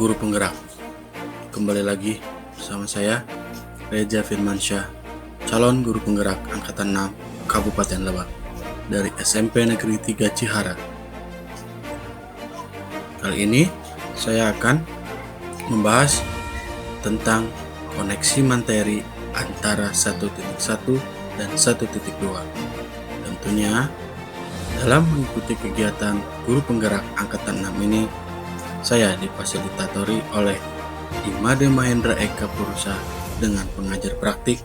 Guru Penggerak. Kembali lagi bersama saya, Reza Firmansyah, calon Guru Penggerak Angkatan 6 Kabupaten Lebak dari SMP Negeri 3 Cihara. Kali ini saya akan membahas tentang koneksi materi antara 1.1 dan 1.2. Tentunya dalam mengikuti kegiatan Guru Penggerak Angkatan 6 ini, saya difasilitatori oleh Imade Mahendra Eka Purusa dengan pengajar praktik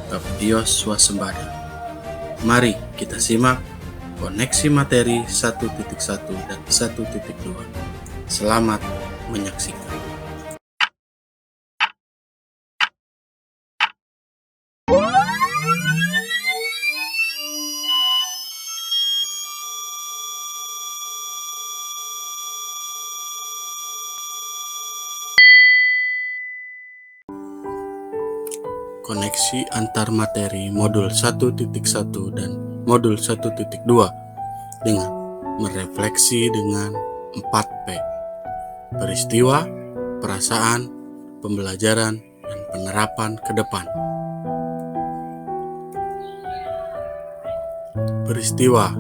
Kaptios Swasembada. Mari kita simak koneksi materi 1.1 dan 1.2. Selamat menyaksikan. Koneksi antar materi modul 1.1 dan modul 1.2 dengan merefleksi dengan 4P: peristiwa, perasaan, pembelajaran, dan penerapan ke depan. Peristiwa,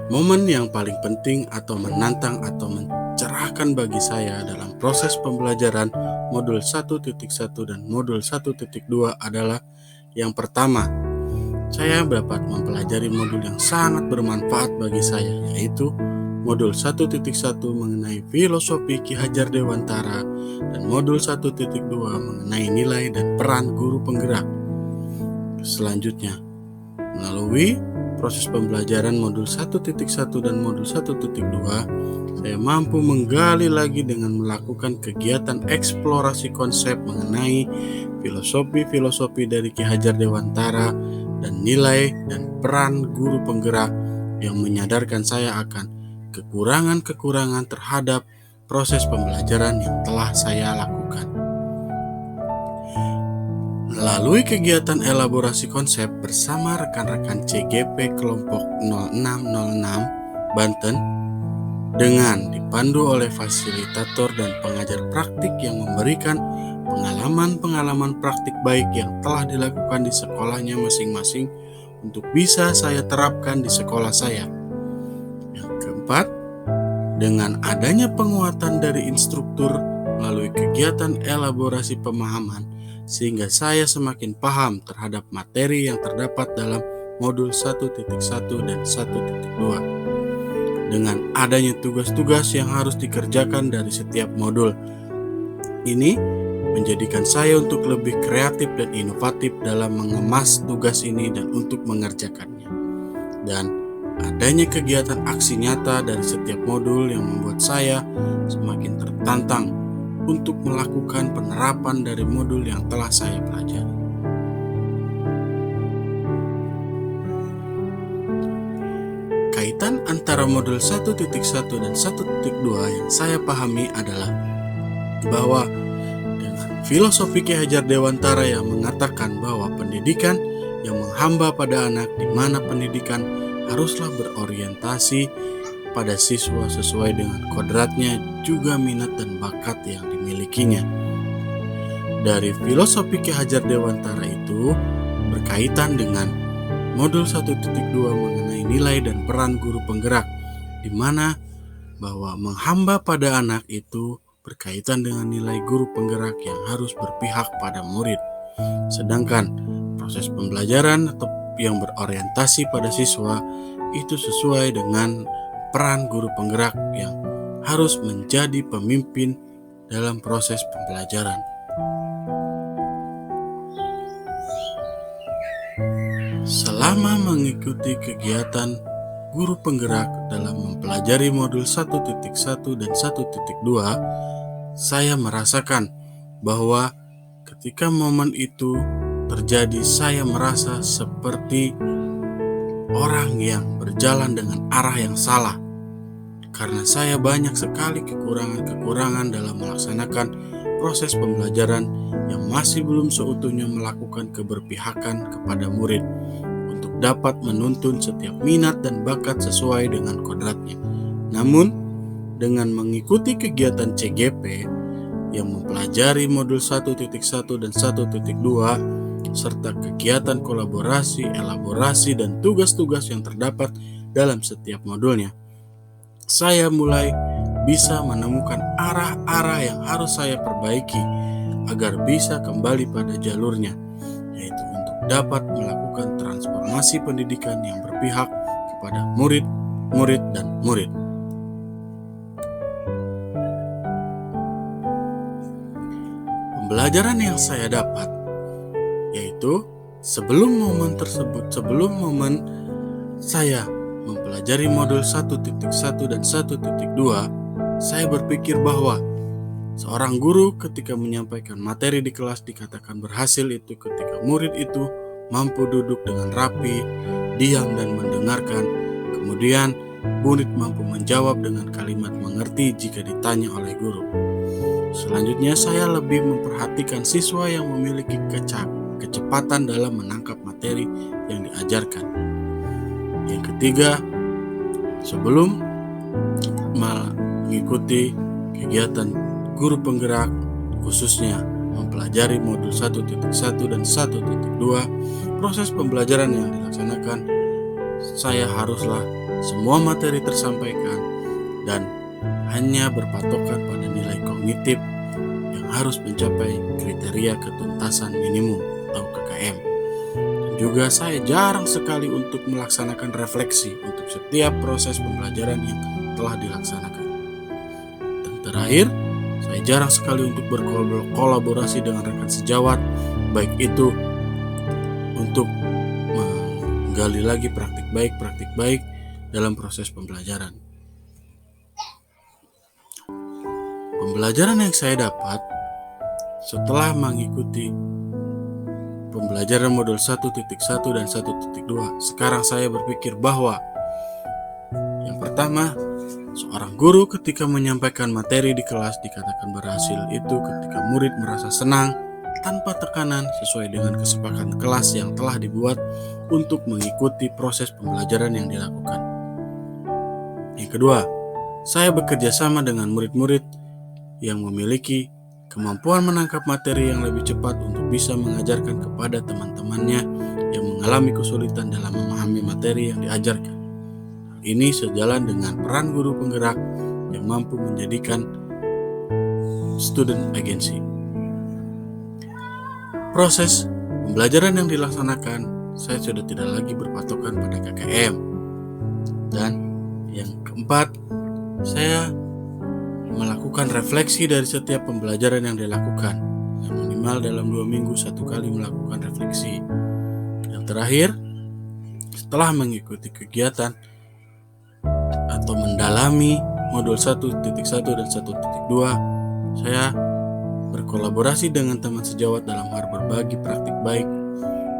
momen yang paling penting atau menantang atau mencerahkan bagi saya dalam proses pembelajaran modul 1.1 dan modul 1.2 adalah yang pertama, saya dapat mempelajari modul yang sangat bermanfaat bagi saya, yaitu modul 1.1 mengenai filosofi Ki Hajar Dewantara dan modul 1.2 mengenai nilai dan peran guru penggerak. Selanjutnya, melalui proses pembelajaran modul 1.1 dan modul 1.2, saya mampu menggali lagi dengan melakukan kegiatan eksplorasi konsep mengenai filosofi dari Ki Hajar Dewantara dan nilai dan peran guru penggerak yang menyadarkan saya akan kekurangan-kekurangan terhadap proses pembelajaran yang telah saya lakukan. Melalui kegiatan elaborasi konsep bersama rekan-rekan CGP kelompok 0606 Banten, dengan dipandu oleh fasilitator dan pengajar praktik yang memberikan pengalaman-pengalaman praktik baik yang telah dilakukan di sekolahnya masing-masing untuk bisa saya terapkan di sekolah saya. Yang keempat, dengan adanya penguatan dari instruktur melalui kegiatan elaborasi pemahaman, sehingga saya semakin paham terhadap materi yang terdapat dalam modul 1.1 dan 1.2. Dengan adanya tugas-tugas yang harus dikerjakan dari setiap modul, ini menjadikan saya untuk lebih kreatif dan inovatif dalam mengemas tugas ini dan untuk mengerjakannya. Dan adanya kegiatan aksi nyata dari setiap modul yang membuat saya semakin tertantang untuk melakukan penerapan dari modul yang telah saya pelajari. Kaitan antara modul 1.1 dan 1.2 yang saya pahami adalah bahwa dengan filosofi Ki Hajar Dewantara yang mengatakan bahwa pendidikan yang menghamba pada anak, di mana pendidikan haruslah berorientasi pada siswa sesuai dengan kodratnya, juga minat dan bakat yang dimilikinya. Dari filosofi Ki Hajar Dewantara itu berkaitan dengan modul 1.2 mengenai nilai dan peran guru penggerak, di mana bahwa menghamba pada anak itu berkaitan dengan nilai guru penggerak yang harus berpihak pada murid. Sedangkan proses pembelajaran atau yang berorientasi pada siswa itu sesuai dengan peran guru penggerak yang harus menjadi pemimpin dalam proses pembelajaran. Selama mengikuti kegiatan guru penggerak dalam mempelajari modul 1.1 dan 1.2, saya merasakan bahwa ketika momen itu terjadi, saya merasa seperti orang yang berjalan dengan arah yang salah, karena saya banyak sekali kekurangan-kekurangan dalam melaksanakan proses pembelajaran yang masih belum seutuhnya melakukan keberpihakan kepada murid untuk dapat menuntun setiap minat dan bakat sesuai dengan kodratnya. Namun, dengan mengikuti kegiatan CGP yang mempelajari modul 1.1 dan 1.2 serta kegiatan kolaborasi, elaborasi, dan tugas-tugas yang terdapat dalam setiap modulnya, saya mulai bisa menemukan arah-arah yang harus saya perbaiki agar bisa kembali pada jalurnya, yaitu untuk dapat melakukan transformasi pendidikan yang berpihak kepada murid, dan murid. Pembelajaran yang saya dapat yaitu sebelum momen saya mempelajari modul 1.1 dan 1.2, saya berpikir bahwa seorang guru ketika menyampaikan materi di kelas dikatakan berhasil itu ketika murid itu mampu duduk dengan rapi, diam dan mendengarkan. Kemudian murid mampu menjawab dengan kalimat mengerti jika ditanya oleh guru. Selanjutnya saya lebih memperhatikan siswa yang memiliki kecepatan dalam menangkap materi yang diajarkan. Yang ketiga, sebelum mengikuti kegiatan guru penggerak, khususnya mempelajari modul 1.1 dan 1.2, proses pembelajaran yang dilaksanakan, saya haruslah semua materi tersampaikan dan hanya berpatokan pada nilai kognitif yang harus mencapai kriteria ketuntasan minimum atau KKM. Dan juga saya jarang sekali untuk melaksanakan refleksi untuk setiap proses pembelajaran yang telah dilaksanakan. Dan terakhir, saya jarang sekali untuk berkolaborasi dengan rekan sejawat, baik itu untuk menggali lagi praktik baik dalam proses pembelajaran. Pembelajaran yang saya dapat setelah mengikuti pembelajaran modul 1.1 dan 1.2, sekarang saya berpikir bahwa yang pertama, seorang guru ketika menyampaikan materi di kelas dikatakan berhasil itu ketika murid merasa senang tanpa tekanan sesuai dengan kesepakatan kelas yang telah dibuat untuk mengikuti proses pembelajaran yang dilakukan. Yang kedua, saya bekerja sama dengan murid-murid yang memiliki kemampuan menangkap materi yang lebih cepat untuk bisa mengajarkan kepada teman-temannya yang mengalami kesulitan dalam memahami materi yang diajarkan. Hal ini sejalan dengan peran guru penggerak yang mampu menjadikan student agency. Proses pembelajaran yang dilaksanakan, saya sudah tidak lagi berpatokan pada KKM. Dan yang keempat, saya melakukan refleksi dari setiap pembelajaran yang dilakukan, yang minimal dalam 2 minggu 1 kali melakukan refleksi. Yang terakhir, setelah mengikuti kegiatan atau mendalami modul 1.1 dan 1.2, saya berkolaborasi dengan teman sejawat dalam hal berbagi praktik baik.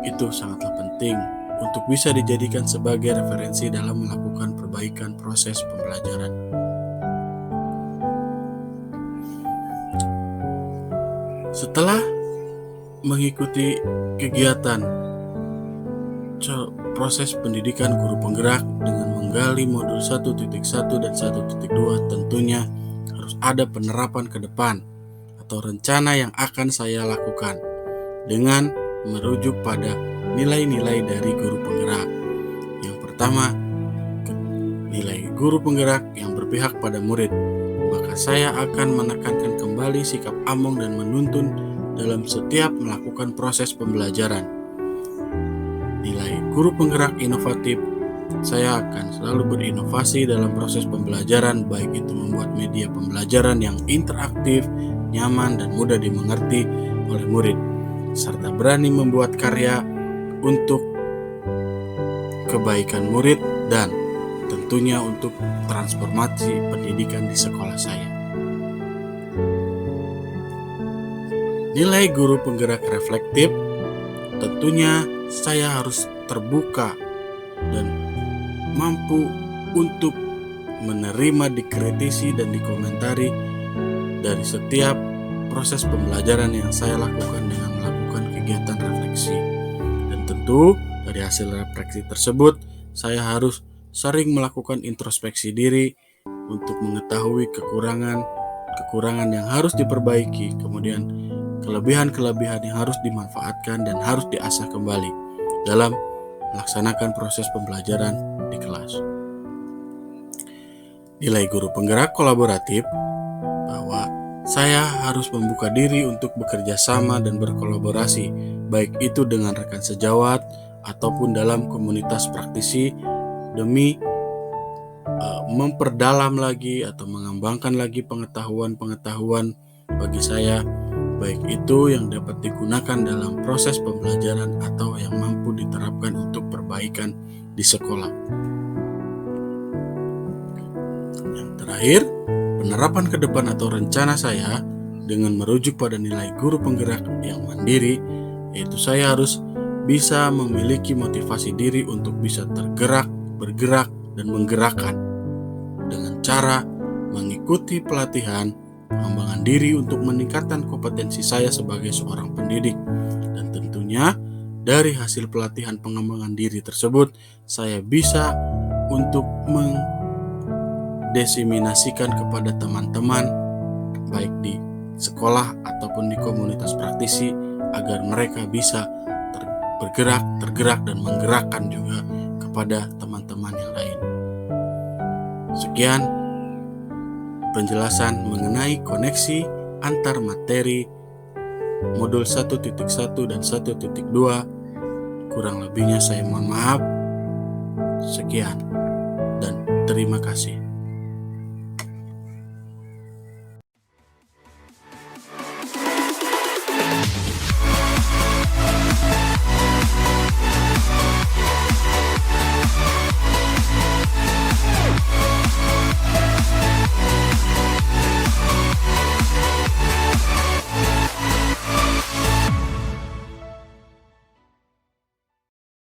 Itu sangatlah penting untuk bisa dijadikan sebagai referensi dalam melakukan perbaikan proses pembelajaran. Setelah mengikuti kegiatan proses pendidikan guru penggerak dengan menggali modul 1.1 dan 1.2, tentunya harus ada penerapan ke depan atau rencana yang akan saya lakukan dengan merujuk pada nilai-nilai dari guru penggerak. Yang pertama, nilai guru penggerak yang berpihak pada murid. Maka saya akan menekankan kembali sikap among dan menuntun dalam setiap melakukan proses pembelajaran. Nilai guru penggerak inovatif, saya akan selalu berinovasi dalam proses pembelajaran, baik itu membuat media pembelajaran yang interaktif, nyaman, dan mudah dimengerti oleh murid, serta berani membuat karya untuk kebaikan murid dan tentunya untuk transformasi pendidikan di sekolah saya. Nilai guru penggerak reflektif, tentunya saya harus terbuka dan mampu untuk menerima, dikritisi, dan dikomentari dari setiap proses pembelajaran yang saya lakukan dengan melakukan kegiatan refleksi. Dan tentu dari hasil refleksi tersebut, saya harus sering melakukan introspeksi diri untuk mengetahui kekurangan yang harus diperbaiki, kemudian kelebihan-kelebihan yang harus dimanfaatkan dan harus diasah kembali dalam melaksanakan proses pembelajaran di kelas. Nilai guru penggerak kolaboratif bahwa saya harus membuka diri untuk bekerja sama dan berkolaborasi, baik itu dengan rekan sejawat ataupun dalam komunitas praktisi demi memperdalam lagi atau mengembangkan lagi pengetahuan bagi saya, baik itu yang dapat digunakan dalam proses pembelajaran atau yang mampu diterapkan untuk perbaikan di sekolah. Yang terakhir, penerapan ke depan atau rencana saya dengan merujuk pada nilai guru penggerak yang mandiri, yaitu saya harus bisa memiliki motivasi diri untuk bisa tergerak, bergerak, dan menggerakkan dengan cara mengikuti pelatihan pengembangan diri untuk meningkatkan kompetensi saya sebagai seorang pendidik. Dan tentunya dari hasil pelatihan pengembangan diri tersebut, saya bisa untuk mendesiminasikan kepada teman-teman baik di sekolah ataupun di komunitas praktisi agar mereka bisa bergerak, tergerak, dan menggerakkan juga kepada teman-teman yang lain. Sekian penjelasan mengenai koneksi antar materi modul 1.1 dan 1.2. Kurang lebihnya saya mohon maaf. Sekian dan terima kasih.